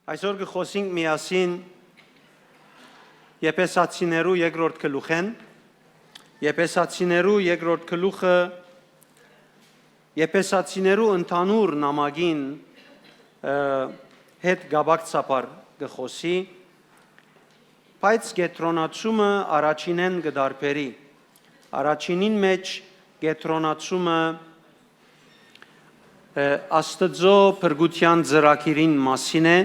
Այսօր կխոսենք միասին Եփեսացիներու երկրորդ գլուխեն։ Եփեսացիներու երկրորդ գլուխը Եփեսացիներու ընդհանուր նամակին հետ գաբակցաբար կխոսի, բայց կետրոնացումը առաջինեն կդարբերի։ Առաջինին մեջ կետրոնացումը Աստծո փրկության ծրագիրին մասին է,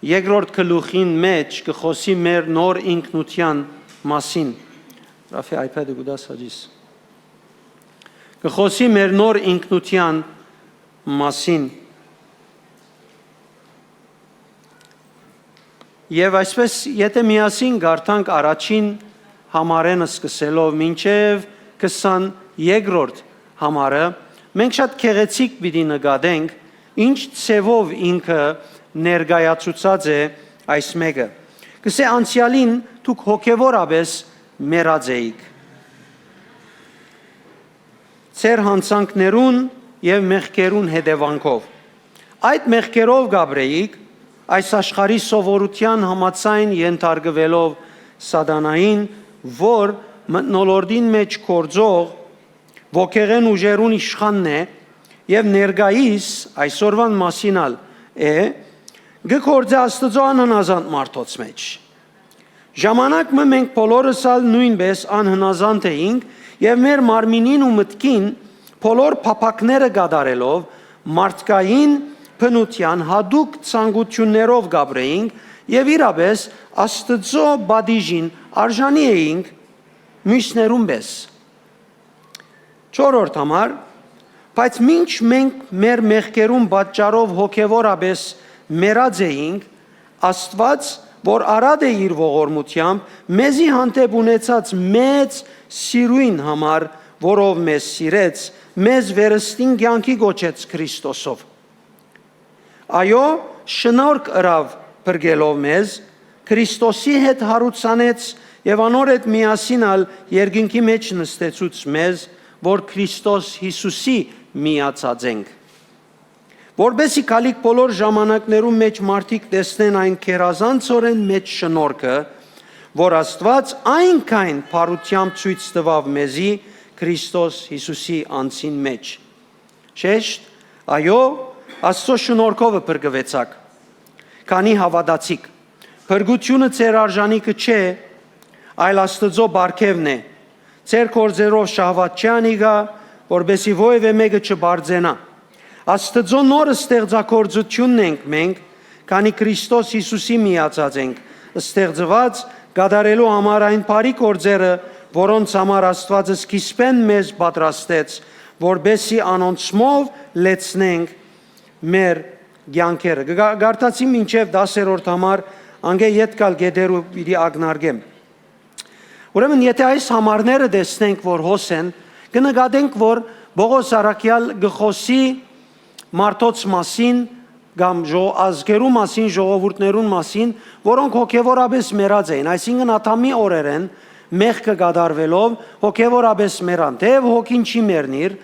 երկրորդ գլուխին մեջ կխոսի մեր նոր ինքնության մասին։ Ռաֆի iPad-ը գուտաս հաջիս։ Կխոսի մեր նոր ինքնության մասին։ Եվ այսպես, եթե միասին գարտանք առաջին համարենը սկսելով մինչև 22-րդ համարը, մենք շատ քեղեցիկ պիտի նկատենք, ինչ ցևով ինքը ներկայացուցած է այս մեկը։ Կսե անցյալին դուք հոգևորապես մեռած էիք։ Ձեր հանցանքներուն եւ մեղքերուն հետևանքով։ Այդ մեղքերով գաբրեիք, այս աշխարհի սովորության համաձայն ենթարկվելով սատանային, որ մթնոլորտին մեջ կորձող ոգեղեն ուժերուն իշխանն է եւ ներկայիս այսօրվան մասինալ է գկորձե Աստծո անհնազանդ մարդոց մեջ։ Ժամանակ մենք բոլորս ալ նույնպես անհնազանդ էինք եւ մեր մարմինին ու մտքին բոլոր փափակները գադարելով մարդկային բնության հadouk ցանկություններով գաբրեինք եւ իրապես Աստծո բադիժին արժանի էինք մյուսներուն պես։ Չորրորդ համար, բայց մինչ մենք մեր մեղքերուն պատճառով հոգևորապես մեռած էինք, Աստված, որ արադ է իր ողորմությամբ, մեզի հանդեպ ունեցած մեծ սիրույն համար, որով մեզ սիրեց, մեզ վերստին կյանքի գոչեց Քրիստոսով։ Այո, շնորհք ըրավ բրգելով մեզ, Քրիստոսի հետ հարուցանեց եւ անոր հետ միասինալ երկինքի մեջ նստեցուց մեզ, որ Քրիստոս Հիսուսի միացած ենք։ Որբեսի քալիք բոլոր ժամանակներում մեջ մարդիկ տեսնեն այն քերազանցորեն մեջ շնորհքը, որ Աստված այնքան փառությամբ ցույց տվավ մեզի Քրիստոս Հիսուսի անձին մեջ։ Շեշտ, այո, Աստծո շնորհքով բրգվեցաք, քանի հավատացիք։ Փրկությունը ձեր արժանիքը չէ, այլ Աստծո բարգևն է։ Ձեր կորձերով շահված չանիգա, որբեսի ովևէ մեկը չբարձենա։ Աստծո նոր ստեղծագործությունն ենք մենք, քանի Քրիստոս Հիսուսի միացած ենք, ստեղծված գադարելու համար այն բարի կորձերը, որոնց համար Աստված սկիզբեն մեզ պատրաստեց, որբեսի անոնցմով լեցնենք մեր կյանքերը։ Գարտացի մինչև 10-րդ համար, անգե ետկալ գեդերու պիտի ագնարգեմ։ Ուրեմն, եթե այս համարները տեսնենք, որ հոսեն, կնկատենք, որ Բողոս Արաքյալ գխոսի մարդոց մասին կամ ազգերու մասին, ժողովուրդներուն մասին, որոնք հոգևորապես մեռած էին, այսինքն աթամի օրերեն մեղքը կատարվելով հոգևորապես մեռան, թեև հոգին չի մեռնիր,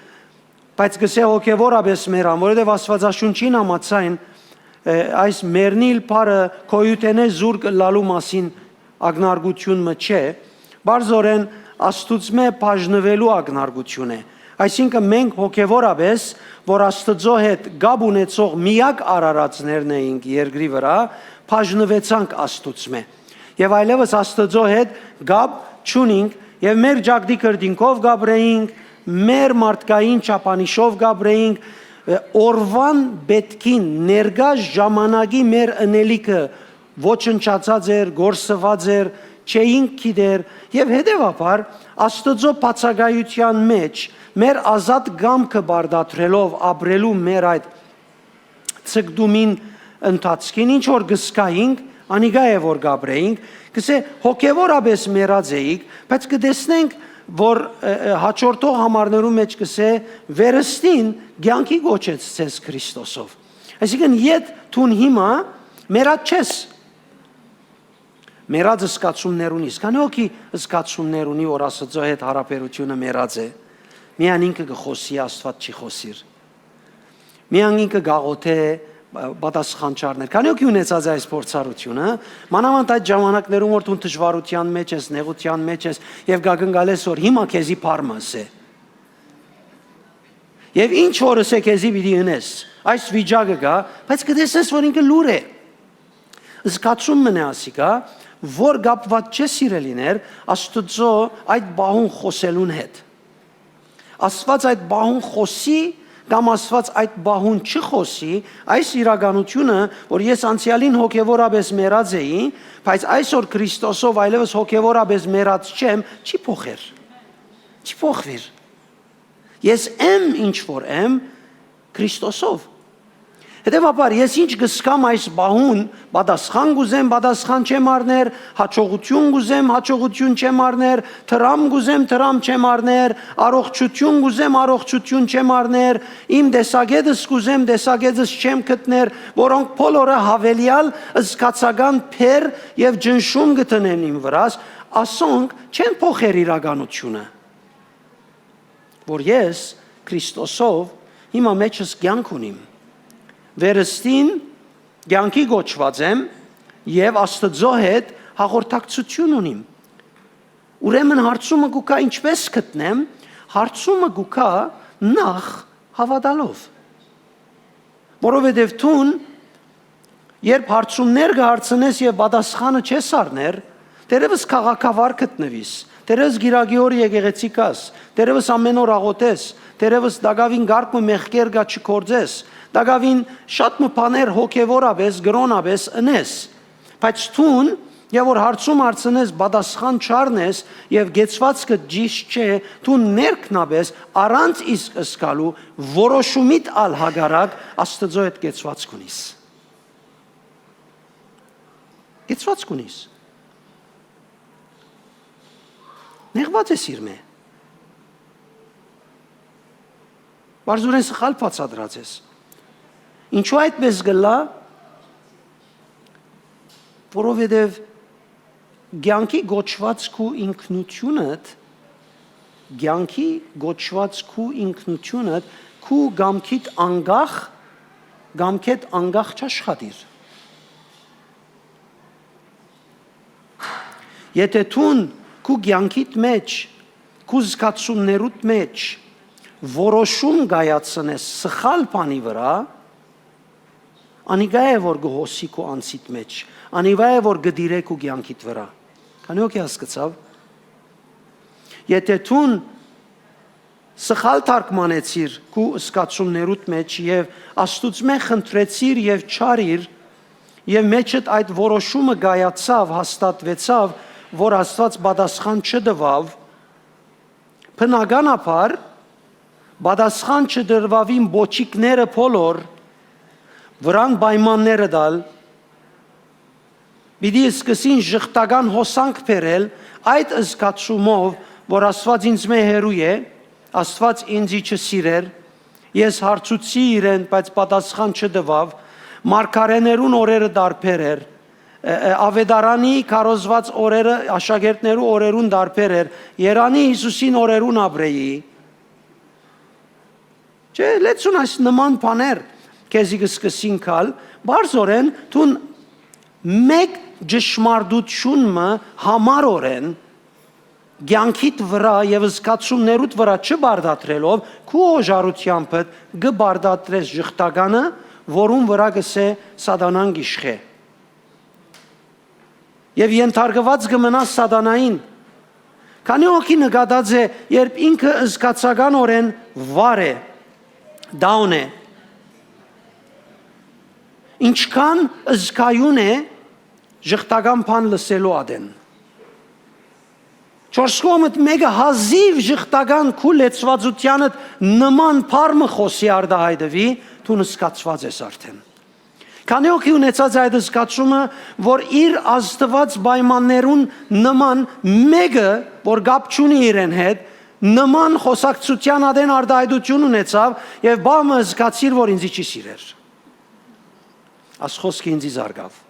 բայց գսե հոգևորապես մեռան, որովհետև Աստվածաշունչին համաձայն այս մեռնիլ բառը քոյութենե զուրկ լալու մասին ագնարգությունը չէ, բարձորեն Աստուծմե բաժնվելու ագնարգություն է։ Այսինքն մենք հոգևորապես, որ Աստծո հետ գաբ ունեցող միակ արարածներն էինք երկրի վրա, բաժնվեցանք Աստուծմե։ Եվ այլևս Աստծո հետ գաբ չունենք եւ մեր ջագդի կրդինքով գաբրեինք, մեր մարդկային չափանիշով գաբրեինք, օրվան պետքին ներգա ժամանակի մեր ընելիքը ոչնչացած էր, գործված էր, չէինք գիտեր եւ հետեւաբար Աստծո բացակայության մեջ մեր ազատ գամքը բարդատրելով ապրելու մեր այդ ցկդումին ընթացքին ինչ որ գսկայինք, անիգա է որ գաբրեինք, կսե հոգևորապես մեռած էինք, բայց կտեսնենք, որ հաջորդող համարներում մեջ կսե վերստին կյանքի գոչեց ցես Քրիստոսով։ Այսինքն իդ թուն հիմա մեռած չես։ Մեռած զգացումներ ունիս, քանի օքի զգացումներ ունի, որ Աստծո հետ հարաբերությունը մեռած է։ Միան ինքը կխոսի, Աստված չի խոսիր։ Միան ինքը գաղոթե, պատասխանչարներ։ Քանի օքի ունեցած այս փորձառությունը, մանավանդ այդ ժամանակներում որ դու դժվարության մեջ ես, նեղության մեջ ես եւ գագնգալես որ հիմա քեզի փարմաս է։ Եվ ինչ որս է քեզի պիտի ունես։ Այս վիճակը գա, բայց կտեսես որ ինքը լուր է։ Զգացում մնա ասիկա, որ գապված չէ սիրելիներ, Աստծո այդ բահուն խոսելուն հետ։ Աստված այդ բահուն խոսի կամ Աստված այդ բահուն չխոսի, այս իրականությունը, որ ես անցյալին հոգևորապես մեռած էի, բայց այսօր Քրիստոսով այլևս հոգևորապես մեռած չեմ, չի փոխեր։ Չի փոխվիր։ Ես եմ ինչ որ եմ Քրիստոսով։ Հետևաբար ես ինչ գսկամ այս բահուն, պատասխան գուզեմ, պատասխան չեմ առներ, հաջողություն գուզեմ, հաջողություն չեմ առներ, տրամ գուզեմ, տրամ չեմ առներ, առողջություն գուզեմ, առողջություն չեմ առներ, իմ տեսակետս գուզեմ, տեսակետս չեմ գտներ, որոնք բոլորը հավելյալ զգացական փեր եւ ջնշում գտնեն իմ վրաս, ասոնք չեն փոխեր իրականությունը։ Որ ես Քրիստոսով հիմա մեջս կյանք ունիմ։ Վերստին կյանքի գոչված եմ եւ Աստծո հետ հաղորդակցություն ունիմ։ Ուրեմն հարցումը գուկա ինչպես գտնեմ, հարցումը գուկա նախ հավատալով։ Որովհետեւ տուն երբ հարցումներ կհարցնես եւ պատասխանը չես առներ, դերևս քաղաքավար գտնվիս, դերևս գիրագիոր եկեղեցի կաս, դերևս ամեն օր աղոթես, դերևս դակավին գարկ մեղքեր գա չկործես, դակավին շատ մփաներ հոգևորապես, գրոնապես ընես, բայց տուն եւ որ հարցում հարցնես, պատասխան չառնես եւ գեցվածքը ճիշտ չէ, դու ներքնաբես առանց իսկ ըսկալու որոշումիդ ալ հագարակ Աստծո հետ գեցվածք ունիս։ Գեցվածք ունիս։ Նեղված ես իր մե։ Բարձուրեն սխալ բացատրած ես։ Ինչու այդպես գլա, որովհետև կյանքի գոչված քու ինքնությունդ, քու գամքիդ անգախ չաշխատիր։ Եթե տուն քու կյանքիդ մեջ, քու զգացումներուդ մեջ որոշում գայացնես սխալ բանի վրա, անիգա է որ գոհոսի քո անցիդ մեջ, անիգա է որ գդիրե քո կյանքիդ վրա։ Քանի օքի հասկացավ։ Եթե տուն սխալ թարգմանեցիր քո զգացումներուդ մեջ եւ Աստուծմե խնդրեցիր եւ չարիր եւ մեջդ այդ որոշումը գայացավ, հաստատվեցավ, որ Աստված պատասխան չդվավ, բնականաբար պատասխան չդրվավին բոչիկները բոլոր վրան պայմանները դալ, պիտի սկսին ժխտական հոսանք բերել այդ զգացումով, որ Աստված ինձ մե հերու է, Աստված ինձի չսիրեր, ես հարցուցի իրեն, բայց պատասխան չդվավ, մարգարեներուն օրերը դարբեր էր, ավետարանի քարոզված օրերը աշակերտներու օրերուն դարբեր էր, Երանի Հիսուսին օրերուն ապրեի։ Չէ, լեցուն այս նման բաներ քեզի կսկսին կալ, բարձորեն տուն մեկ ճշմարտությունը համարորեն կյանքիդ վրա եւ զգացումներուդ վրա չբարդատրելով քու օժարությամբ գբարդատրես ժխտականը, որուն վրա գսե սատանան գիշխե։ Եվ ենթարկված կմնաս սատանային։ Քանի օքի նկատած է, երբ ինքը զգացականորեն վար է, դաուն է, ինչքան զգայուն է ժխտական բան լսելու ադեն։ Չորսկոմդ մեկը հազիվ ժխտական քու լեցվածությանդ նման պարմը խոսի արդահայտվի, դու նսկացված ես արդեն։ Քանի օքի ունեցած այդ զգացումը, որ իր աստված պայմաններուն նման մեկը, որ գապ չունի իրեն հետ, նման խոսակցության ադեն արդահայտություն ունեցավ եւ բամը զգացիր, որ ինձի չի սիրեր։ Աս խոսքը ինձի զարգավ։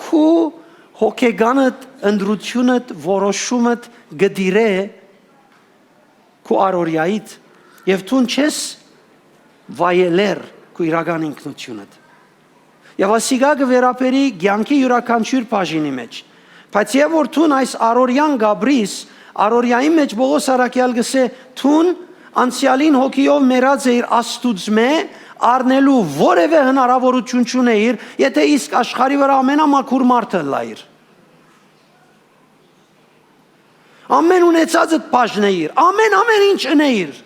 Քու հոգեգանդ, ընդրությունդ, որոշումդ գդիրե քու արորյայիդ եւ տուն չես վայելեր քու քո իրական ինքնությունդ։ Եվ ասիգա կվերապերի կյանքի յուրաքանչյուր բաժինի մեջ։ Բայց եւ որ ցուն այս առօրյան գաբրիս, առօրյայի մեջ Պողոս Արաքյալ գսե ցուն անցյալին հոգիով մերած է իր Աստուծմե առնելու որևէ հնարավորություն չունեիր, եթե իսկ աշխարհի վրա ամենամաքուր մարդը լայր։ Ամեն ունեցածդ բաժնեիր, ամեն ինչ ունեիր։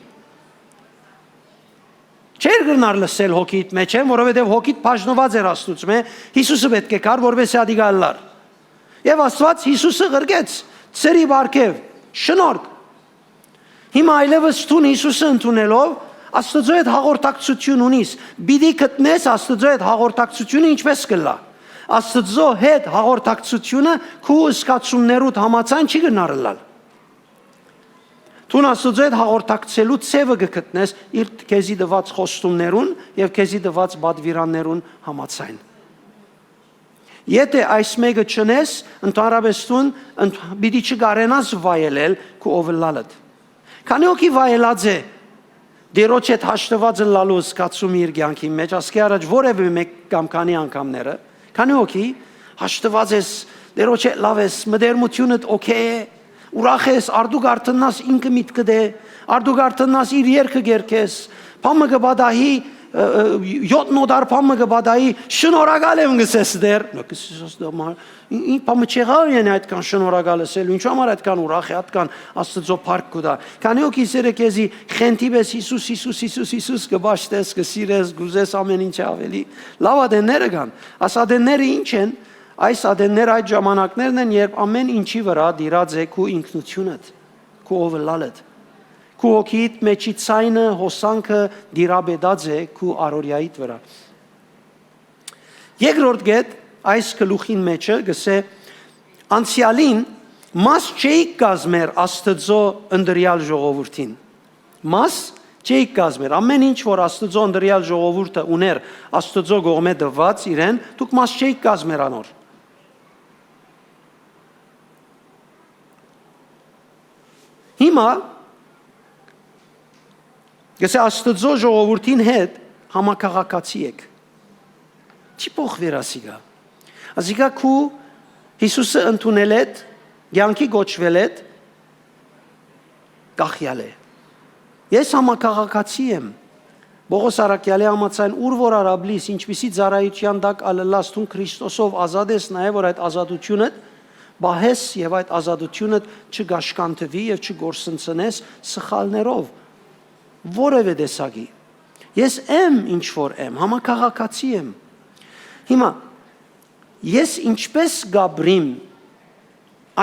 Չէր գնար լսել հոգիդ մեջ, որովհետև հոգիդ բաժնված էր Աստուծմե, Հիսուսը պետք է կար, որովհետև ադիգա լար։ Եվ Աստված Հիսուսը գրկեց, ծերի բարգև, շնորհք։ Հիմա այլևս ցուն Հիսուսը ընդունելով Աստծո հետ հաղորդակցություն ունիս, պիտի գտնես Աստծո հետ հաղորդակցությունը ինչպես կլա։ Աստծո հետ հաղորդակցությունը քո զգացումներուդ համաձայն չի գնարլալ։ Ցուն Աստծո հետ հաղորդակցելու ցևը գտնես իր քեզի դված խոստումներուն եւ քեզի դված բադվիրաններուն համաձայն։ Եթե այս մեկը չնես, ընդհանրապես ցուն պիտի չգարենաս վայելել քո օվլալդ։ Քանի օքի վայելած է դերոջ հետ հաշտված լալու զգացում իր կյանքի մեջ, ասկի առաջ որևէ մեկ կամ քանի անգամները, քանի օքի հաշտված ես, դերոջ հետ լավ ես, մդերմությունդ օքեյ է, ուրախ ես, արդու գարտնաս ինքը միտքդ է, արդու գարտնաս իր երկը գերքես, փամը գբադահի 7 նոդար փամը գբադահի շնորհակալ եմ գսես դեր, նկսես դոմա ին փամը չեղավ են այդքան շնորհակալ ասել, ինչու համար այդքան ուրախ է, այդքան Աստծո փառք կուտա։ Քանի օքի սերը քեզի խենթիվես Հիսուս կբաշտես, կսիրես, գուզես ամեն ինչ ավելի։ Լավ ադենները կան, աս ադենները ինչ են։ Այս ադենները այդ ժամանակներն են, երբ ամեն ինչի վրա դիրած է քո ինքնությունդ, քո օվլալդ, քո հոգիդ մեջի ցայնը, հոսանքը դիրաբեդած է քո առօրյայիդ վրա։ Երկրորդ գետ այս գլուխին մեջը գսե անցյալին մաս չէի կազմեր Աստծո ընդրյալ ժողովրդին։ Մաս չէի կազմեր, ամեն ինչ որ Աստծո ընդրյալ ժողովուրդը ուներ Աստծո կողմէ դված իրեն, դուք մաս չէի կազմեր անոր։ Հիմա գսե Աստծո ժողովրդին հետ համակարգացի եք։ Չի փոխվեր ասիգա։ Ասիգա քու Հիսուսը ընդունել է, կյանքի գոչվել է, գախյալ է։ Ես համակարգացի եմ։ Պողոս Արաքյալի համաձայն ուր որ արաբլիս ինչպիսի ծառայության տակ ալլաս ցուն Քրիստոսով ազատ ես, նաև որ այդ ազատությունը բահես եւ այդ ազատությունը չգաշկանտվի եւ չգործընծնես սխալներով որևէ տեսակի։ Ես եմ ինչ որ եմ, համակարգացի եմ։ Հիմա ես ինչպես գաբրիմ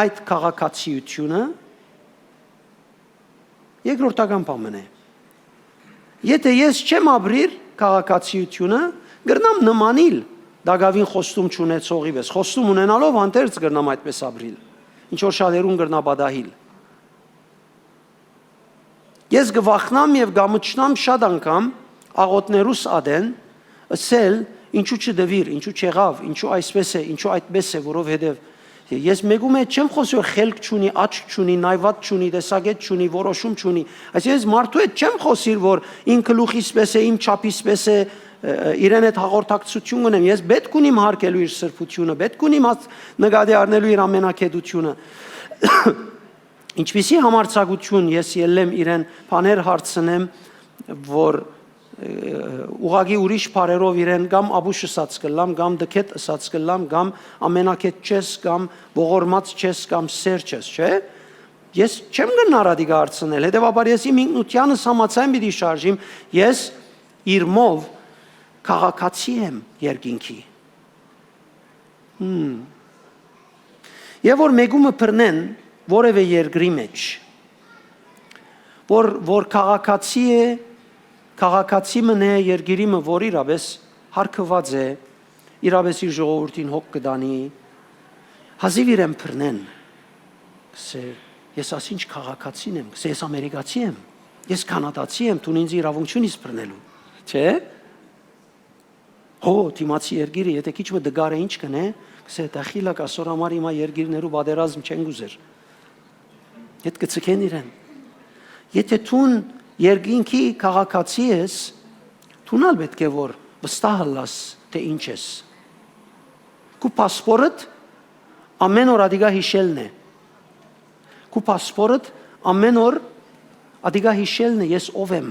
այդ քաղաքացիությունը երկրորդական բանն է։ Եթե ես չեմ ապրիր քաղաքացիությունը, գրնամ նմանիլ դագավին խոստում չունեցողի վես, խոստում ունենալով հանդերձ գրնամ այդպես ապրիլ, ինչ որ շատերուն գրնա բադահիլ։ Ես գվախնամ եւ գամչնամ շատ անգամ աղոտներուս ադեն ասել ինչու չդվիր, ինչու չեղավ, ինչու այսպես է, ինչու այդպես է, որովհետեւ ես մեկում է չեմ խոսում խելք չունի, աչք չունի, նայված չունի, տեսակետ չունի, որոշում չունի։ Այսինքն մարդու հետ չեմ խոսիր, որ ինքը լուխիսպես է, իմ չափիսպես է, իրեն հետ հաղորդակցություն ունեմ, ես պետք ունիմ հարգելու իր սրբությունը, պետք ունիմ նկատի առնելու իր ամենակեդությունը։ Ինչպիսի համարձակություն ես ելեմ իրեն բաներ հարցնեմ, որ ուղագի ուրիշ բարերով իրեն կամ աբուշ ըսած կլամ, կամ դքետ ըսած կլամ, կամ ամենակետ չես, կամ ողորմած չես, կամ սեր չես, չէ՞։ Ես չեմ գնար ադիգա հարցնել, հետևաբար ես իմ ինքնությանս համաձայն պիտի շարժիմ, ես իր մով քաղաքացի եմ երկինքի։ Եվ որ մեկումը բռնեն որևէ երկրի մեջ, որ քաղաքացի է, քաղաքացի մնե երկիրիմը, որ իրավես հարկված է, իրավես իր ժողովրդին հոգ կդանի, հազիվ իրեն բռնեն, կսե ես ասինչ քաղաքացին եմ, կսե ես ամերիկացի եմ, ես կանադացի եմ, դու ինձ իրավունք չունիս բռնելու, չէ՞։ Հո դիմացի երկիրը, եթե քիչ մը դգարը ինչ կնե, կսե տախիլակ ասոր համար հիմա երկիրներու բادرազմ չեն գուզեր։ Ետ կցկեն իրեն։ Եթե դու երկինքի քաղաքացի ես, Թունալ պետք է որ վստահ լաս թե ինչ ես։ Քու պասպորտ ամեն օր ադիգա հիշելն է։ Քու պասպորտ ամեն օր ադիգա հիշելն է ես ով եմ։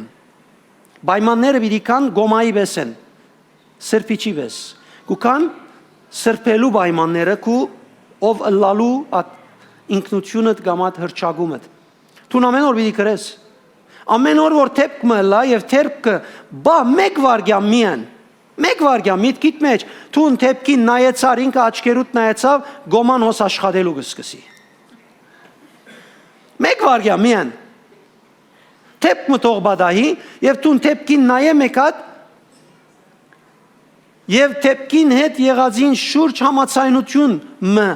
Պայմանները պիտի կան գոմայի պես են, սրբիչի պես։ Քու կան սրբելու պայմանները, քու ով ըլլալու ինքնությունդ կամ at հրճագումդ։ Դու ամեն օր պիտի գրես։ Ամեն օր որ թեփք մըլա եւ թերփքը բա մեկ վարգյա միան։ Մեկ վարգյա միտքիդ մեջ դու թեփքին նայեցար ինքը աչքերուդ նայեցավ գոման հոս աշխատելու կսկսի։ Մեկ վարգյա միան։ Թեփք մտող բադահի եւ դու թեփքին նայե մեկատ եւ թեփքին հետ եղածին շուրջ համացայնություն մ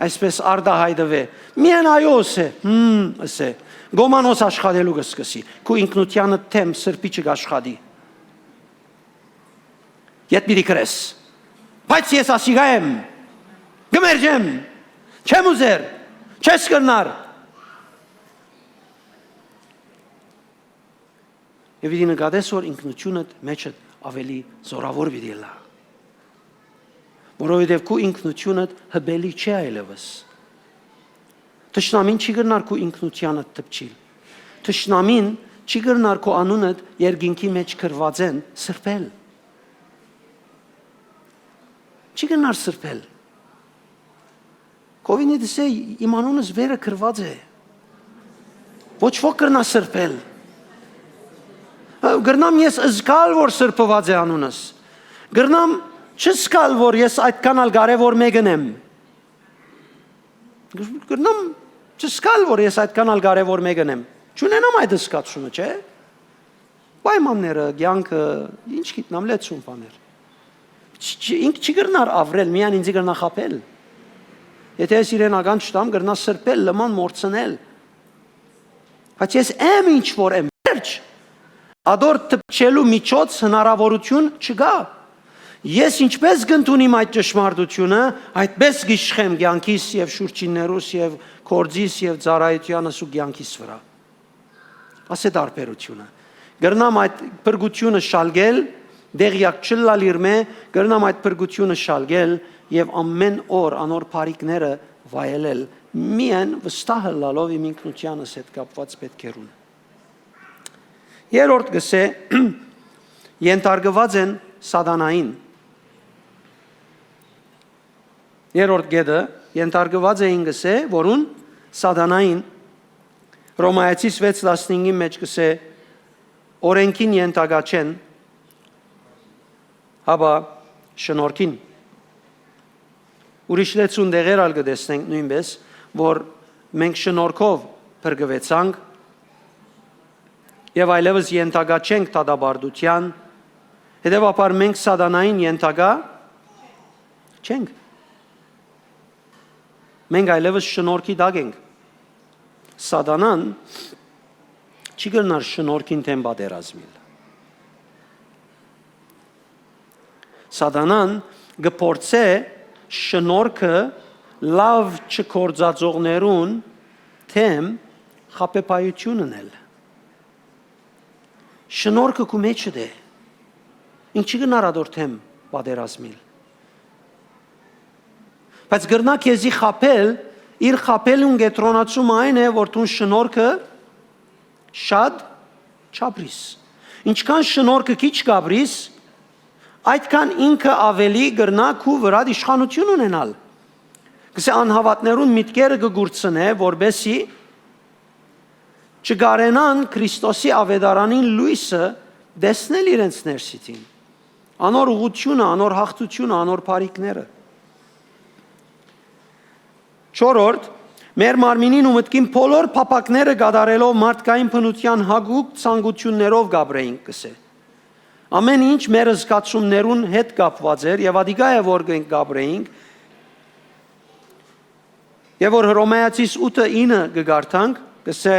այսպես արդահայտվե։ Միան այոս է, ասե։ Գոմանոս աշխատելու կսկսի, քու ինքնությանը թեմ սրբիչը աշխատի։ Ետ պիտի կրես, բայց ես ասիգա եմ, գմերջեմ, չեմ ուզեր, չես կրնար։ Եվ պիտի նկատես, որ ինքնությունդ մեջդ ավելի զորավոր պիտի լա։ Որովհետև քու ինքնությունդ հբելի չէ այլևս։ Թշնամին չի գրնար քու ինքնությանդ տպչիլ։ Թշնամին չի գրնար քու անունդ երկինքի մեջ գրված են սրբել։ Չի գրնար սրբել։ Կովինի դսե իմ անունս վերը գրված է։ Ոչ ոք գրնա սրբել։ Գրնամ ես զգալ որ սրբված է անունս։ Գրնամ չզգալ որ ես այդքան ալ կարևոր մեկն եմ։ Գրնամ չզգալ որ ես այդքան ալ կարևոր մեկն եմ։ Չունենամ այդ զգացումը, չէ՞։ Պայմանները, կյանքը, ինչ գիտնամ լեցուն բաներ։ Ինք չի գրնար ավրել, միան ինձ գրնա խապել։ Եթե ես իրենական չտամ, գրնա սրբել, լման մորցնել։ Բայց ես եմ ինչ որ եմ, վերջ։ Ադոր տպչելու միջոց հնարավորություն չկա։ Ես ինչպես գտնունիմ այդ ճշմարտությունը, այդպես գիշխեմ կյանքիս եւ շուրջիններուս եւ կորձիս եւ ծառայությանս ու կյանքիս վրա։ Ասե տարբերությունը։ Գրնամ այդ բրգությունը շալգել, դեղյակ չլալ իրմե, գրնամ այդ բրգությունը շալգել եւ ամեն օր անոր բարիկները վայելել։ Միայն վստահ լալով իմ ինքնությանս հետ կապված պետքերուն։ Երրորդ գսե ենթարկված են սատանային։ Երրորդ գեդը ենթարկված էին գսե, որուն սատանային Ռոմայացիս 6:15-ի մեջ գսե օրենքին ենթակա չեն, հաբա շնորհքին։ Ուրիշ լեցուն դեղեր ալ կտեսնենք նույնպես, որ մենք շնորհքով փրկվեցանք եւ այլևս ենթակա չենք դատաբարդության, հետեւաբար մենք սատանային ենթակա չենք։ Մենք այլևս շնորհքի տակ ենք։ Սատանան չի գնար շնորհքին թեմ պատերազմել։ Սատանան գփորձե շնորհքը լավ չկործածողներուն թեմ խապեպայություն ունել։ Շնորհքը քու մեջ է։ Ինչ չի գնար ադոր թեմ պատերազմել։ Բայց գրնա քեզի խապել, իր խապելուն գետրոնացում այն է, որ դու շնորհքը շատ չապրիս։ Ինչքան շնորհքը քիչ կապրիս, այդքան ինքը ավելի գրնա քու վրա իշխանություն ունենալ։ Գսե անհավատներուն միտքերը կգուրցնե, որբեսի չգարենան Քրիստոսի ավետարանին լույսը դեսնել իրենց ներսիտին։ Անոր ուղությունը, անոր հաղթությունը, անոր բարիկները։ Չորրորդ, մեր մարմինին ու մտքին բոլոր փապակները կատարելով մարդկային բնության հագուկ ցանկություններով գաբրեինք կսե։ Ամեն ինչ մեր զգացումներուն հետ կապված էր եւ ադիգա է որ գաբրեինք։ Եվ որ Հռոմեացիս 8:9 կգարտանք, կսե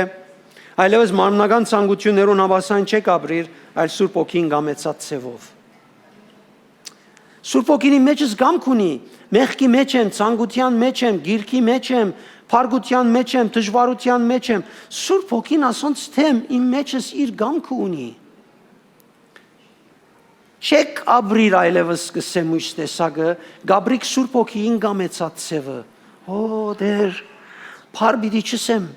այլևս մարմնական ցանկություններուն հավասան չեք ապրիր, այլ Սուրբ Օքին գամեցած ցևով։ Սուրբ Օքինի մեջս գամք ունի, մեղքի մեջ եմ, ցանկության մեջ եմ, գիրքի մեջ եմ, փարգության մեջ եմ, դժվարության մեջ եմ։ Սուրբ Օքին ասոնց թեմ իմ մեջս իր գամքը ունի։ ապրիր այլևս կսեմ ույս տեսակը, գաբրիկ Սուրբ Հոգին գամեցած ցևը։ Օ դեր, փար պիտի չսեմ։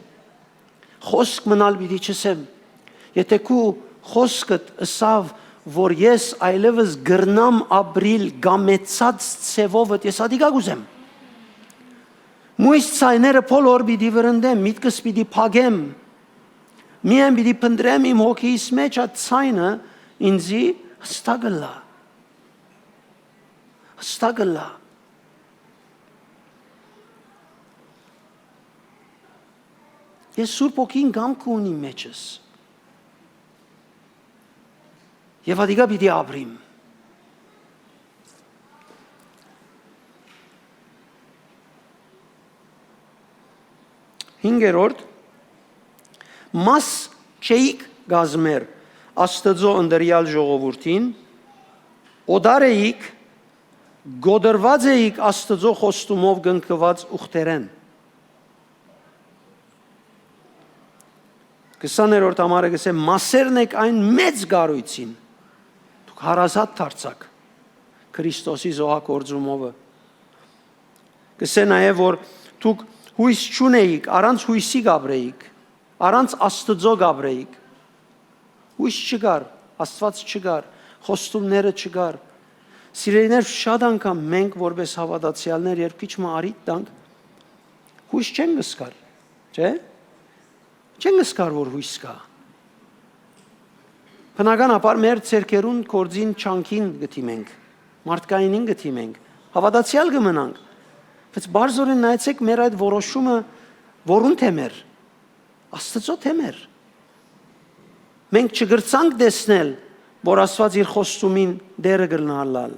Խոսք մնալ պիտի չսեմ։ Եթե քու խոսքդ ըսավ, որ ես այլևս գրնամ ապրիլ գամեցած ցևով, ես ադիգա գուզեմ։ Մույս ցայները փոլոր պիտի վրընդեմ, միտքս պիտի փագեմ։ Միայն պիտի փնտրեմ իմ հոգիս մեջ այդ ցայնը ինձի հստակլա։ Հստակլա։ Ես Սուրբ Հոգին գամք ունի մեջս։ Եվ ադիգա պիտի ապրիմ։ Հինգերորդ մաս չէիք գազմեր Աստծո ընդրյալ ժողովրդին, օդար էիք, գոդրված էիք Աստծո խոստումով գնկված ուխտերեն։ 20-րդ համարը գսե մասերն եք այն մեծ գարույցին, դուք հարազատ դարձաք Քրիստոսի զոհագործումովը։ Գսե նաև որ դուք հույս չունեիք, առանց հույսի գաբրեիք, առանց Աստծո գաբրեիք։ Հույս չկար, Աստված չկար, խոստումները չկար։ Սիրելիներ, շատ անգամ մենք որպես հավատացյալներ երբ քիչ մարիտ տանք, հույս չեն գսկար, չէ՞։ Չեն գսկար, որ հույս կա։ Բնականաբար մեր ցերկերուն կորձին չանքին գտիմենք, մարդկայինին գտիմենք, հավատացյալ կմնանք։ Բայց բարձորեն նայեցեք մեր այդ որոշումը որուն թեմեր, Աստծո թեմեր։ Մենք չգրցանք տեսնել, որ Աստված իր խոստումին դերը կլնալալ։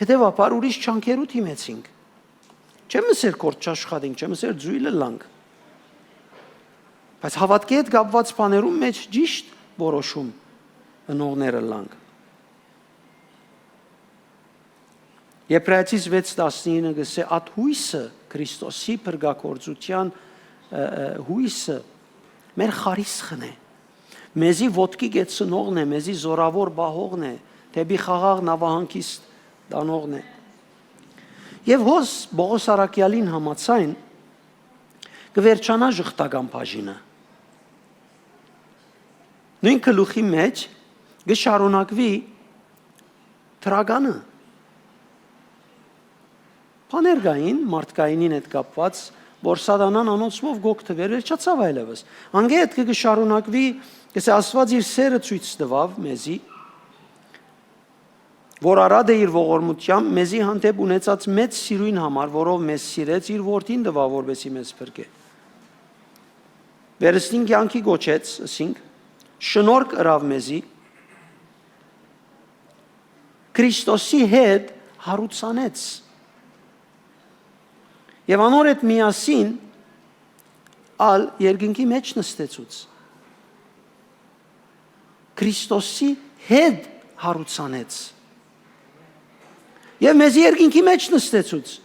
Հետևաբար ուրիշ չանքերու թիմեցինք։ Չեմ ասել կորդ չաշխատենք, չեմ ասել ձույլը լանք։ Բայց հավատքի հետ կապված բաներում մեջ ճիշտ որոշում ընողները լանք։ Եբրայեցիս 6:19 գսե at հույսը Քրիստոսի փրկագործության հույսը մեր խարիսխն է։ Մեզի ոտքի գեցնողն է, մեզի զորավոր բահողն է, դեպի խաղաղ նավահանգից տանողն է։ Եվ հոս Բողոս Արաքյալին համաձայն կվերջանա ժխտական բաժինը։ Նույն գլուխի մեջ կշարունակվի թրագանը։ Բաներգային, մարդկայինին հետ կապված, որ սատանան անոնցմով գոկտվեր, վերջացավ այլևս։ Անգետ կշարունակվի, կսե Աստված իր սերը ցույց տվավ մեզի, որ արադ է իր ողորմությամբ մեզի հանդեպ ունեցած մեծ սիրույն համար, որով մեզ սիրեց, իր որդին տվավ, որպեսզի մեզ փրկե։ Վերստին կյանքի գոչեց, ասինք, շնորհք ըրավ մեզի, Քրիստոսի հետ հարուցանեց։ Եվ անոր հետ միասին ալ երկնքի մեջ նստեցուց։ Քրիստոսի հետ հարուցանեց։ Եվ մեզ երկնքի մեջ նստեցուց։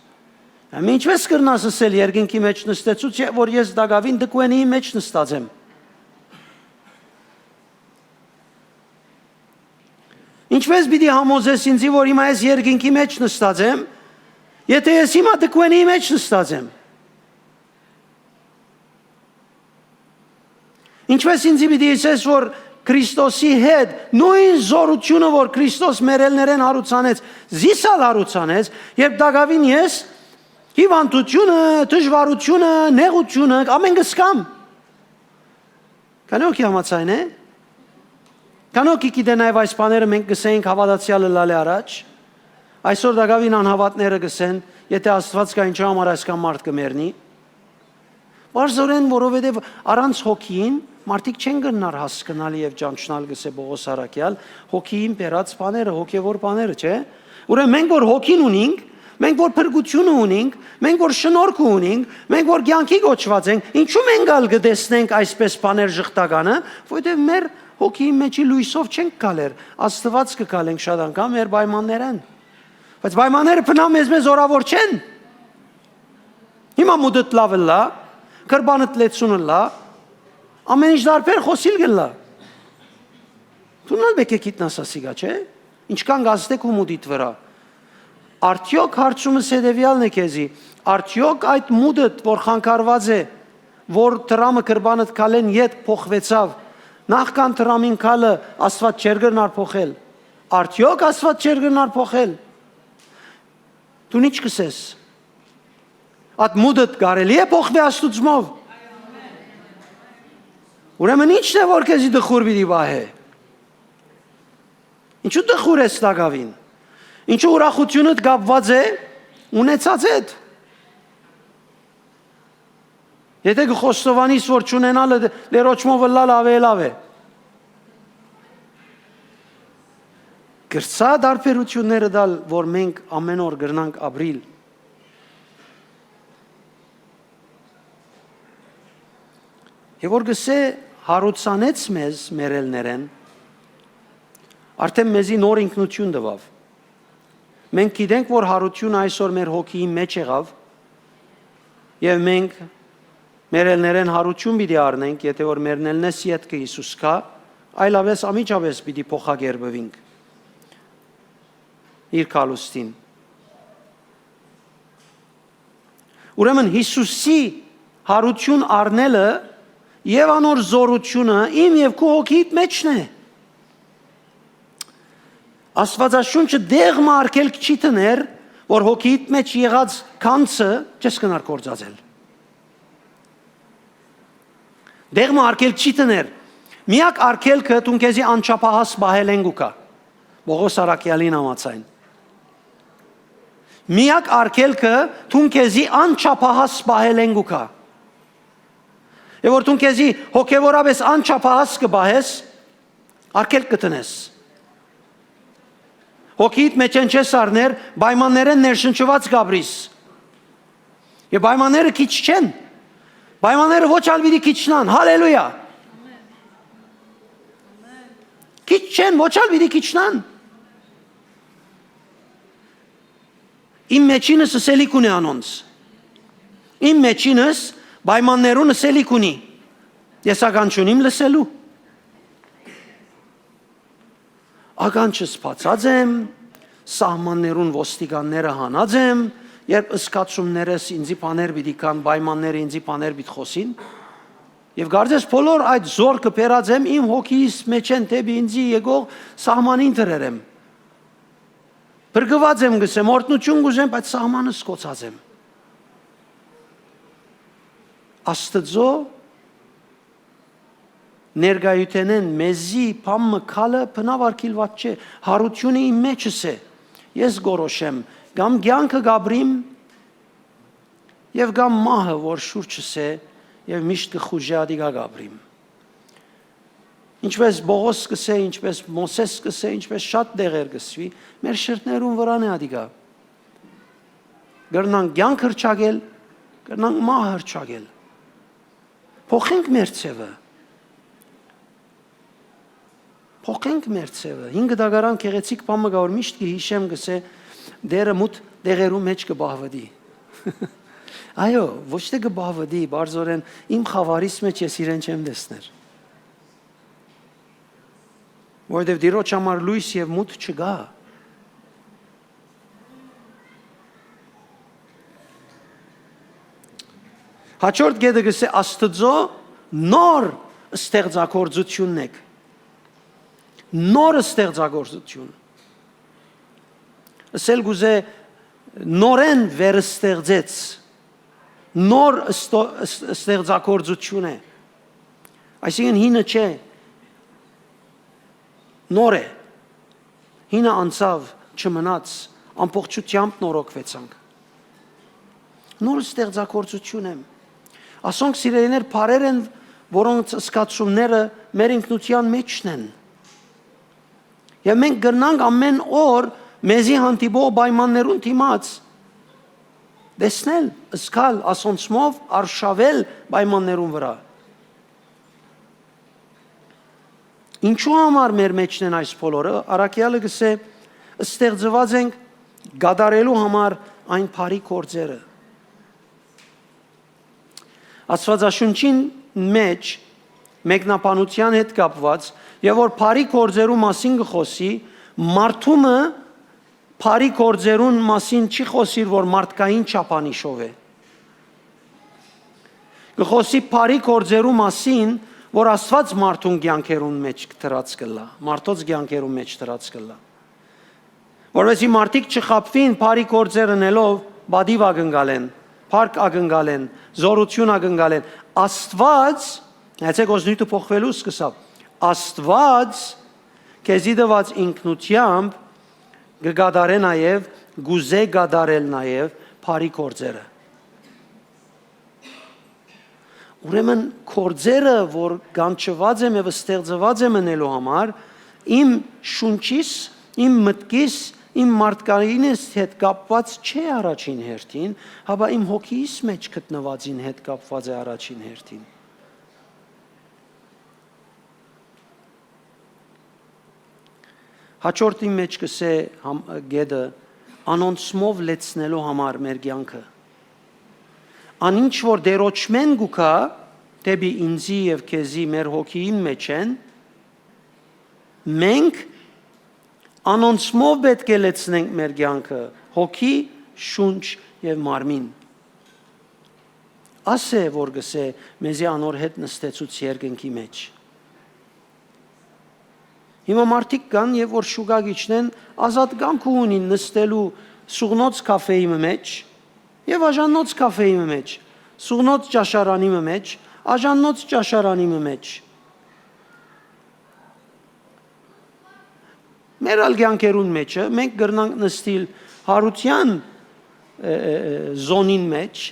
Ինչպես կրնաս ասել երկնքի մեջ նստեցուց, որ ես դակավին դկուենի մեջ նստած եմ։ Ինչպես պիտի համոզես ինձի, որ հիմա ես երկնքի մեջ նստած եմ, եթե ես հիմա դկուենի մեջ նստած եմ։ Ինչպես ինձի պիտի ասես, որ Քրիստոսի հետ նույն զորությունը, որ Քրիստոս մերելներեն հարուցանեց, զիսալ հարուցանեց, երբ դակավին ես հիվանդությունը, դժվարությունը, նեղությունը, ամեն գսկամ։ Կանոքի համաձայն է։ Կանոքի գիտե նաև այս բաները մենք գսենք հավատացյալը լալի առաջ։ Այսօր դակավին անհավատները գսեն, եթե Աստված կա ինչի համար այսքան մարդ կմեռնի։ Բարձորեն, որովհետև առանց հոգին մարդիկ չեն գնար հասկանալ եւ ճանչնալ գսե Բողոս Արաքյալ, հոգին բերած բաները, հոգեվոր բաները, չէ՞։ Ուրեմն մենք որ հոգին ունենք, մենք որ փրկություն ունենք, մենք որ շնորհք ունենք, մենք որ կյանքի գոչված ենք, ինչու մենք ալ գտեսնենք այսպես բաներ ժխտականը, որովհետև մեր հոգիի մեջի լույսով չենք գալեր, Աստված կգալենք շատ անգամ մեր պայմաններեն։ Բայց պայմանները բնավ մեզ օրավոր չեն։ Հիմա մուդդ լավ լա, կրբանդ լեցունը լա, ամեն ինչ դարբեր խոսիլ գլա։ Դու նալ բեկե գիտնաս ասիգա, չէ՞։ ինչքան գազտեք ու մուդիդ վրա։ Արդյոք հարցումս հետևյալն է քեզի, արդյոք այդ մուդդ, որ խանգարված է, որ տրամը կրբանդ կալեն ետ փոխվեցավ, նախքան տրամին կալը Աստված չեր գնար փոխել։ Արդյոք Աստված չեր գնար փոխել։ Դու ինչ կսես։ Այդ մուդդ կարելի է փոխվի Աստուծմով։ Ուրեմն ի՞նչն է որ քեզի դխուր պիտի վահե։ Ինչու դխուր ես տակավին։ Ինչու ուրախությունդ կապված է ունեցած հետ։ Եթե գխոստովանիս որ չունենալը լերոչմովը լավ է։ Գրծա դարբերությունները դալ, որ մենք ամեն օր գրնանք ապրիլ։ Եվ որ գսե հարուցանեց մեզ մերելներեն, արդեն մեզի նոր ինքնություն դվավ։ Մենք գիտենք, որ հարությունը այսօր մեր հոգիի մեջ եղավ, եւ մենք մերելներեն հարություն պիտի առնենք, եթե որ մերնելնես յետքը Հիսուս կա, այլավես ամիջավես պիտի փոխագերբվենք իր կալուստին։ Ուրեմն Հիսուսի հարություն առնելը եւ անոր զորությունը իմ եւ քո հոգիիդ մեջն է։ Աստվածաշունչը դեղ մարկել չի տներ, որ հոգիիդ մեջ եղած քանցը չես կնար կործածել։ Դեղ մարկել չի տներ։ Միակ արկելքը դու քեզի անչափահաս բահել են գուկա։ Բողոս Արաքյալին համացայն։ Միակ արկելքը դու քեզի անչափահաս բահել են գուկա։ Եվ որ դու քեզի հոգևորապես անչափահաս կբահես, արկել կտնես։ Հոգիդ մեջ են չես առներ, պայմաններեն ներշնչված գաբրիս։ Եվ պայմանները քիչ չեն։ Պայմանները ոչ ալվիդի քիչնան, հալելույա։ Քիչ չեն, ոչ ալվիդի քիչնան։ Իմ մեջինս սելիք ունի անոնց։ Իմ մեջինս պայմաններուն սելիք ունի։ Ես ականջունիմ լսելու։ Ականջս բացած եմ, սահմաններուն ոստիկանները հանած եմ, երբ ըսկացումներս ինձի բաներ պիտի կան, պայմանները ինձի բաներ պիտի խոսին, եւ գարձես բոլոր այդ զորքը բերած եմ իմ հոգիս մեջ են դեպի ինձի եկող սահմանին դրերեմ։ Բրգված եմ գսեմ, օրտնություն գուզեմ, բայց սահմանը սկոցած եմ։ Աստծո ներգայութենեն մեզի փամը քալը բնավարկիլված չէ, հարությունը իմ մեջս է։ Ես գորոշեմ, գամ կյանքը գաբրիմ եւ գամ մահը, որ շուրջս է եւ միշտ կխուժի ադիգա գաբրիմ։ Ինչպես Բողոս կսե, ինչպես Մոսես կսե, ինչպես շատ դեղեր կսվի, մեր շրտներուն վրան է ադիգա։ Գրնանք կյանք հրճագել, գրնանք մահ հրճագել։ Փոխենք մեր ցևը։ Փոխենք մեր ցևը։ 5 դագարան քեղեցիկ բամը գա որ միշտ կհիշեմ գսե դերը մուտ դեղերու մեջ կբահվդի։ Այո, ոչ թե կբահվդի, բարձորեն իմ խավարիս մեջ ես իրեն չեմ տեսներ։ Որովհետև դիրոջ համար լույս եւ մութ չկա։ Հաջորդ գեդը գսե Աստծո նոր ստեղծագործությունն է։ Նոր ստեղծագործություն։ Ասել գուզե նորեն վերստեղծեց։ Նոր ստեղծագործություն է։ Այսինքն հինը չէ։ Նոր է։ Հինը անցավ, չմնաց, ամբողջությամբ նորոգվեցանք։ Նոր ստեղծագործություն է։ Ասոնք սիրելիներ բարեր են, որոնց սկացումները մեր ինքնության մեջն են։ Եվ մենք գրնանք ամեն օր մեզի հանդիպող պայմաններուն դիմաց դեսնել, զգալ ասոնցմով արշավել պայմաններուն վրա։ Ինչու համար մեր մեջն են այս բոլորը, Արաքյալը գսե ստեղծված ենք գադարելու համար այն բարի գործերը։ Աստվածաշունչին մեջ մեկնաբանության հետ կապված եւ որ բարի գործերու մասին գխոսի, Մարդումը բարի գործերուն մասին չի խոսիր, որ մարդկային չափանիշով է։ Գխոսի բարի գործերու մասին, որ Աստված մարդուն կյանքերուն մեջ դրած կլա, մարդոց կյանքերուն մեջ դրած կլա։ Որովհետեւ մարդիկ չխապվին բարի գործեր անելով, բադիվ ակնկալեն, փառք ակնկալեն, զորություն ակնկալեն։ Աստված, այսեք օզնույթը փոխվելու սկսավ։ Աստված քեզի դված ինքնությամբ կգադարե նաև, գուզե գադարել նաև բարի գործերը։ Ուրեմն գործերը, որ կանչված եմ եւ ստեղծված եմ անելու համար, իմ շունչիս, իմ մտքիս, իմ մարդկայինս հետ կապված չէ առաջին հերթին, հապա իմ հոգիս մեջ գտնվածին հետ կապված է առաջին հերթին։ Հաջորդի մեջ կսե գեդը անոնցմով լեցնելու համար մեր կյանքը։ Անինչ որ դերոճմեն գուքա դեպի ինձի եւ քեզի մեր հոգին մեջ են, մենք անոնցմով պետք է լեցնենք մեր կյանքը, հոգի, շունչ եւ մարմին։ Ասե որ գսե մեզի անոր հետ նստեցուց երկնքի մեջ։ Հիմա մարդիկ կան եւ որ շուգա գիչնեն ազատ կամք ունին նստելու սուղնոց կաֆեի մեջ եւ աժանոց կաֆեի մեջ, սուղնոց ճաշարանի մեջ, աժանոց ճաշարանի մեջ։ Մեր ալգյանքերուն մեջը մենք գրնանք նստիլ հարության զոնին մեջ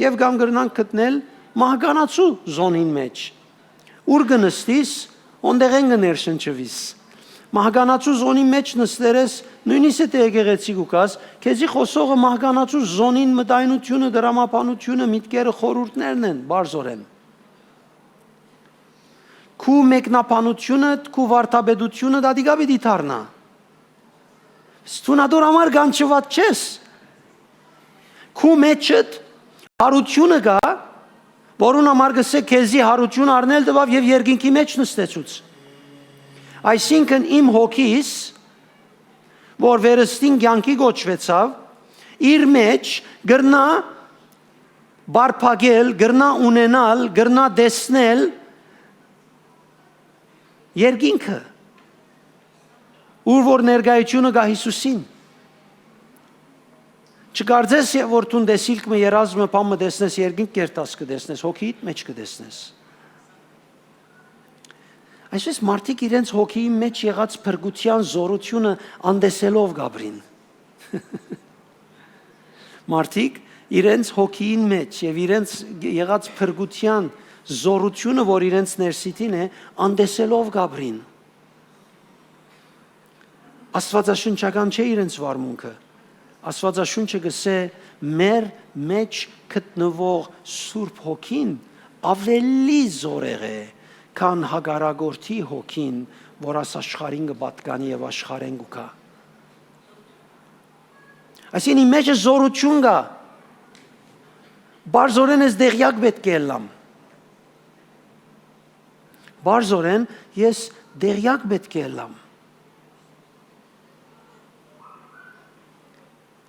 եւ կամ գրնանք գտնել մահկանացու զոնին մեջ։ Ուր կնստիս, ոնդեղեն կներշնչվիս։ Մահկանացու զոնի մեջ նստերես, նույնիսկ եթե եկեղեցի գուկաս, քեզի խոսողը մահկանացու զոնին մտայնությունը, դրամապանությունը, միտքերը, խորհուրդներն են, բարձորեն։ Քու մեկնաբանությունը, քու վարդապետությունը դա դիգա պիտի դառնա։ Ստունադոր համար կանչված չես։ Քու մեջդ հարությունը կա, որուն համար գսե քեզի հարություն առնել տվավ եւ երկինքի մեջ նստեցուց։ Այսինքն իմ հոգիս, որ վերստին կյանքի գոչվեցավ, իր մեջ գրնա բարփակել, գրնա ունենալ, գրնա դեսնել երկինքը, ուր որ ներկայությունը գա Հիսուսին։ Չկարծես որ դու դեսիլք երազումը բամը դեսնես երկինք կերտած կդեսնես, հոգիիդ մեջ կդեսնես։ Այսպես մարդիկ իրենց հոգիի մեջ եղած փրկության զորությունը անդեսելով գաբրին։ Մարդիկ իրենց հոգիին մեջ եւ իրենց եղած փրկության զորությունը, որ իրենց ներսիտին է, անդեսելով գաբրին։ Աստվածաշնչական չէ իրենց վարմունքը։ Աստվածաշունչը գսե մեր մեջ գտնվող Սուրբ Հոգին ավելի զորեղ է, քան հագարագորթի հոգին, որ աշխարհին կպատկանի եւ աշխարհեն գուկա։ Այսինքն իմ մեջ զորություն կա։ Բարձորեն ես դեղյակ պետք է լամ։ Բարձորեն ես դեղյակ պետք է լամ։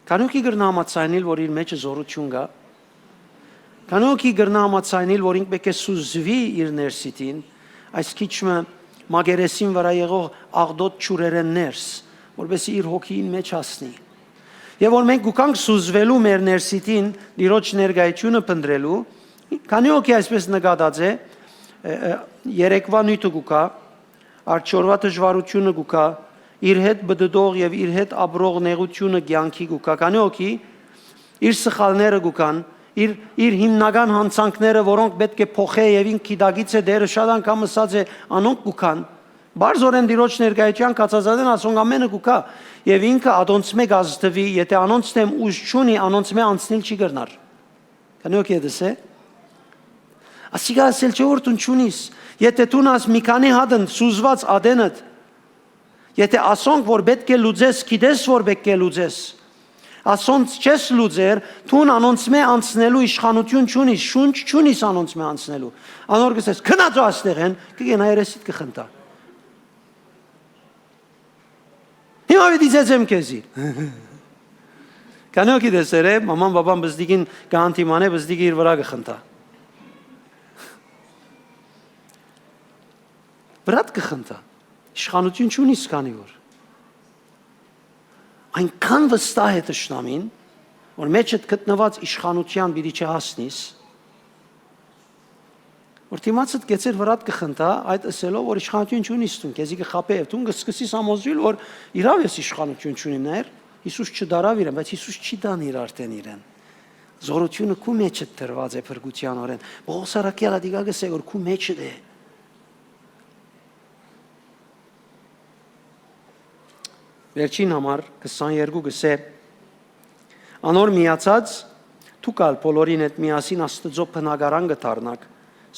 Կանոքի գրնա համացայնիլ, որ իր մեջ զորություն կա։ Կանոքի գրնա համացայնիլ, որ ինք պետք է սուզվի իր ներսիտին, այս քիչը մագերեսին վրա եղող աղդոտ ճուրերեն ներս, որովհետեւ իր հոգին մեջ հասնի։ Եվ որ մենք գուկանք սուզվելու մեր ներսիտին, Տիրոջ ներկայությունը փնտրելու, քանի օքի այսպես նկատած է, երեկվա նույթը գուկա, արջորվա դժվարությունը գուկա, իր հետ բդդող եւ իր հետ ապրող նեղությունը կյանքի գուկա, քանի օքի իր սխալները գուկան, իր հիմնական հանցանքները, որոնք պետք է փոխե եւ ինքը գիտագից է դերը շատ անգամ ասած է, անոնք գուկան, բարձորեն Տիրոջ ներկայության կացածան ասոնք ամենը գուկա եւ ինքը ադոնց մեկ ազդվի, եթե անոնց դեմ ուժ չունի, անոնց մե անցնել չի գրնար։ Քանի օքի դես է։ Ասիգա ասել չէ որ դու չունիս, եթե դու նաս մի քանի հատ սուզված ադենդ, եթե ասոնք որ պետք է լուծես, գիտես որ պետք է լուծես, ասոնց չես լուծեր, դու անոնց մե անցնելու իշխանություն չունիս, շունչ չունիս անոնց մե անցնելու։ Անոր գսես քնածո աստեղեն, կգենա երեսիդ կխնդա։ Հիմա պիտի ծեծեմ քեզի։ Կանոքի դեսերը մաման բաբան բզդիգին կանտիմանե բզդիգի իր վրա գխնտա։ Բրատ գխնտա։ Իշխանություն չունի սկանի որ։ Այնքան վստահ է տշնամին, որ մեջդ գտնված իշխանության պիտի չհասնիս, որ դիմացդ գեցեր վրատ կխնտա, այդ ասելով, որ իշխանություն չունիս դու, քեզի կխապե, դու կսկսես համոզվել, որ իրավ ես իշխանություն չունի ներ, Հիսուս չդարավ իրեն, բայց Հիսուս չի դան իր արդեն իրեն։ Զորությունը քու մեջդ դրված է փրկության օրեն։ Պողոս առաքյալը դիգա գսե որ քու մեջդ է։ Վերջին համար 22 գսե անոր միացած դու կալ բոլորին հետ միասին Աստծո բնակարան գտարնակ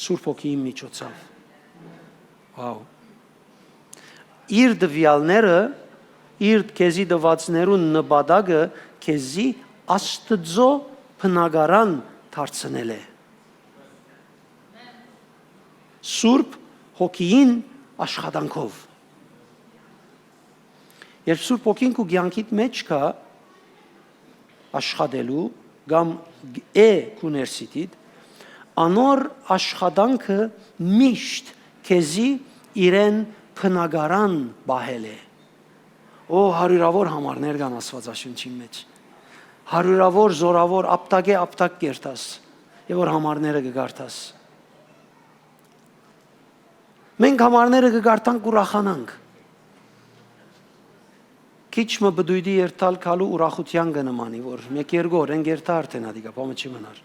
Սուրբ Հոգիի միջոցով։ Վաու։ Իր դվյալները, իր քեզի դվածներուն նպատակը քեզի Աստծո բնակարան դարձնել է։ Սուրբ Հոգիին աշխատանքով։ Երբ Սուրբ Հոգին քու կյանքիդ մեջ կա աշխատելու կամ է քու ներսիտիդ անոր աշխատանքը միշտ քեզի իրեն բնակարան բահել է։ Օ հարյուրավոր համարներ կան Աստվածաշնչի մեջ։ Հարյուրավոր զորավոր ապտակ կերտաս եւ որ համարները կգարտաս։ Մենք համարները կգարտանք ուրախանանք։ Քիչ մը բդույդի երթալ քալու ուրախության կնմանի, որ մեկ-երկու օր են գերտա արդեն ադիգա, բամը չի մնար։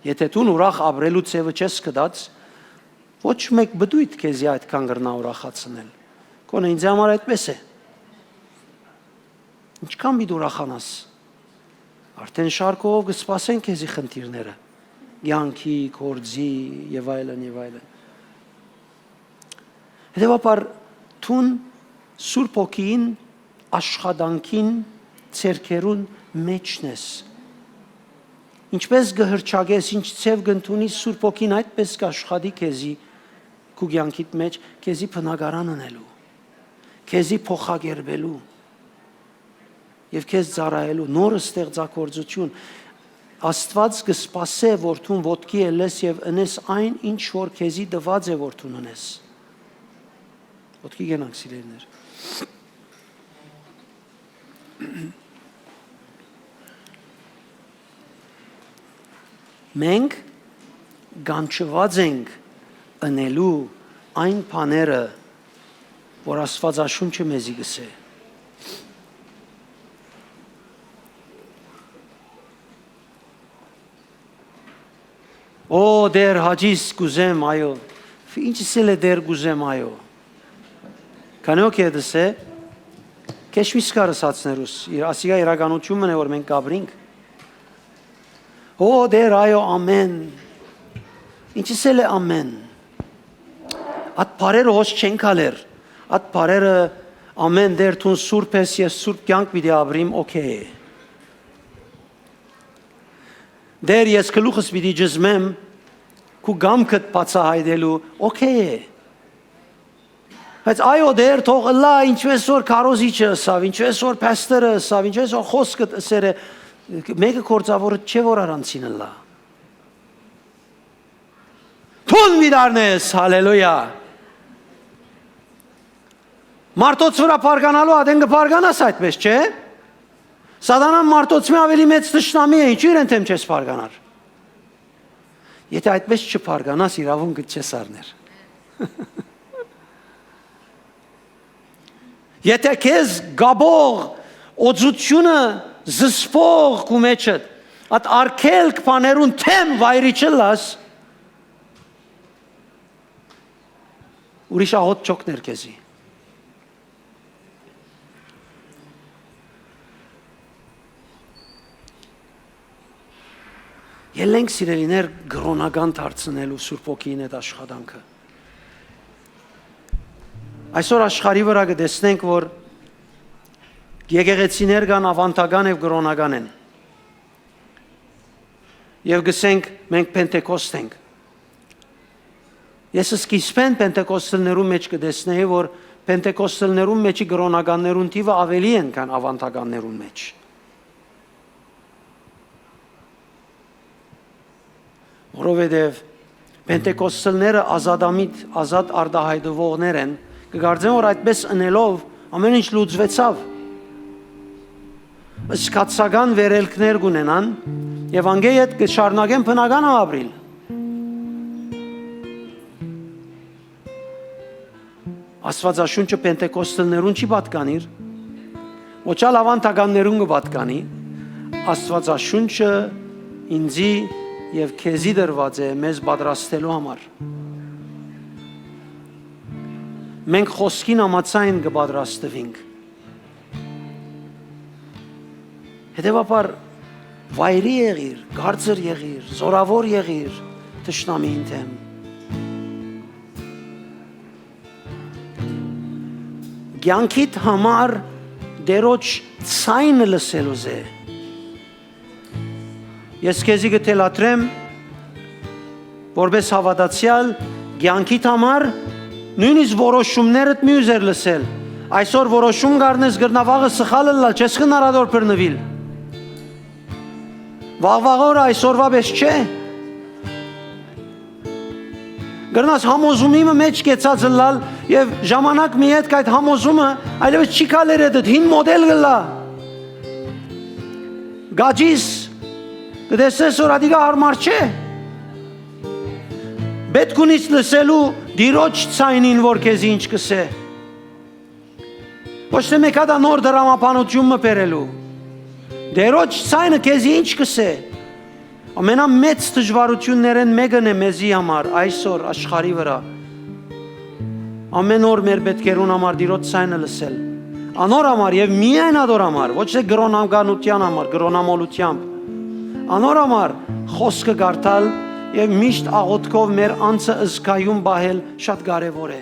Եթե դու ուրախ ապրելու ցևը չես կդած, ոչ մեկ բդույթ քեզի այդքան գրնա ուրախացնել։ Կոնե ինձ համար այդպես է։ Ինչքան պիտի ուրախանաս։ Արդեն շարքով կսպասեն քեզի խնդիրները։ Յանքի, կորձի եւ այլն եւ այլն։ Հետևաբար թուն Սուրբ Հոգին աշխատանքին ցերկերուն մեջն ես։ Ինչպես գհրճագես, ինչ ցև գտնունի Սուրբ Հոգին այդպես կաշխատի քեզի քու կյանքիդ մեջ, քեզի բնակարան անելու, քեզի փոխագերբելու եւ քեզ ծառայելու նոր ստեղծագործություն։ Աստված կսպասե, որ դու ոտքի ելես եւ ընես այն, ինչ որ քեզի դված է, որ դու ունես։ Ոտքի գնանք սիրելիներ։ Մենք գանչված ենք ընելու այն բաները, որ Աստվածաշունչը մեզի գսե։ Օ դեր հաջիս գուզեմ այո, ինչս էլ է դեր գուզեմ այո։ Կանոք է դսե, քեշ միսկարս հացներուս, ասիգա իրականությունն է, որ մենք կաբրինք։ Օ դեր այո ամեն, ինչս էլ է ամեն։ Այդ բարերը հոչ չենք ալեր, այդ բարերը ամեն դեր թուն սուրպ ես ես սուրպ կյանք պիտի ապրիմ, օքեյ է։ Դեր ես կլուխս պիտի ջզմեմ, քու գամքդ բացահայտելու, օքեյ է։ Բայց այո դեր թող լա ինչպես որ քարոզիչը ասավ, ինչպես որ փաստերը ասավ, ինչպես որ խոսքը ասերը մեկը կորցավորը չէ որ առանցին լա։ Թուն միդարնես, հալելույա։ Մարտոց վրա պարգանալու ադեն կպարգանաս այդպես, չէ։ Սատանան մարտոցի ավելի մեծ թշնամի է, ինչու իրեն թեմ չես պարգանար։ Եթե այդպես չպարգանաս իրավունք չես առներ։ Եթե քեզ գաբող օծությունը զսպող քու մեջդ at արքելք բաներուն թեմ վայրի չլաս ուրիշ ահոտ չոքներ քեզի Ելենք սիրելիներ գրոնական դարձնելու Սուրբ Հոգին այդ աշխատանքը Այսօր աշխարհի վրա կտեսնենք, որ եկեղեցիներ կան ավանդական եւ գրոնական են։ Եվ գսենք մենք Պենտեկոստ ենք։ Ես սկիզբեն Պենտեկոստներու մեջ կտեսնեի, որ Պենտեկոստելներուն մեջի գրոնականներուն թիվը ավելի են, քան ավանդականներուն մեջ։ Որովհետև Պենտեկոստելները ազատ արտահայտվողներ են, կգարձեն, որ այդպես ընելով ամեն ինչ լուծվեցավ։ Սկացական վերելքներ կունենան եւ անգե հետ կշարունակեն բնական ապրիլ։ Աստվածաշունչը Պենտեկոստելներուն չի պատկանիր, ոչ էլ ավանդականներուն կպատկանի, Աստվածաշունչը ինձի եւ քեզի դրված է մեզ պատրաստելու համար։ Մենք խոսքին համաձայն կպատրաստվենք։ Հետևաբար վայրի եղիր, գարձր եղիր, զորավոր եղիր թշնամիին դեմ։ Կյանքիդ համար դերոջ ցայնը լսելուզ է։ Ես քեզի կթելադրեմ, որպես հավատացյալ կյանքիդ համար նույնիսկ որոշումներդ մի ուզեր լսել։ Այսօր որոշում կառնես գրնավաղը սխալը լալ, չես հնարավոր բռնվել։ Վաղվաղ այսօրվա պես չէ։ Գրնաս համոզումի մեջ կեցած լալ եւ ժամանակ մի հետ այդ համոզումը այլևս չի կալեր այդ հին մոդել գլա։ Գաջիս դեսես որ ադիգա հարմար չէ։ Պետք ունի լսելու դիրոջ ցայնին, որ քեզ ինչ կսե։ Ոչ թե մեկ հատ նոր դրամապանություն մբերելու։ Դերոջ ցայնը քեզ ինչ կսե։ Ամենամեծ դժվարություններն մեկն է մեզի համար այսօր աշխարհի վրա։ Ամեն օր մեր պետքերուն համար դիրոջ ցայնը լսել։ Անոր համար եւ միայն անոր համար, ոչ թե գրոնամականության համար, գրոնամոլությամբ։ Անոր համար խոսքը գարտալ եւ միշտ աղոթքով մեր անձը զգայուն բահել շատ կարեւոր է։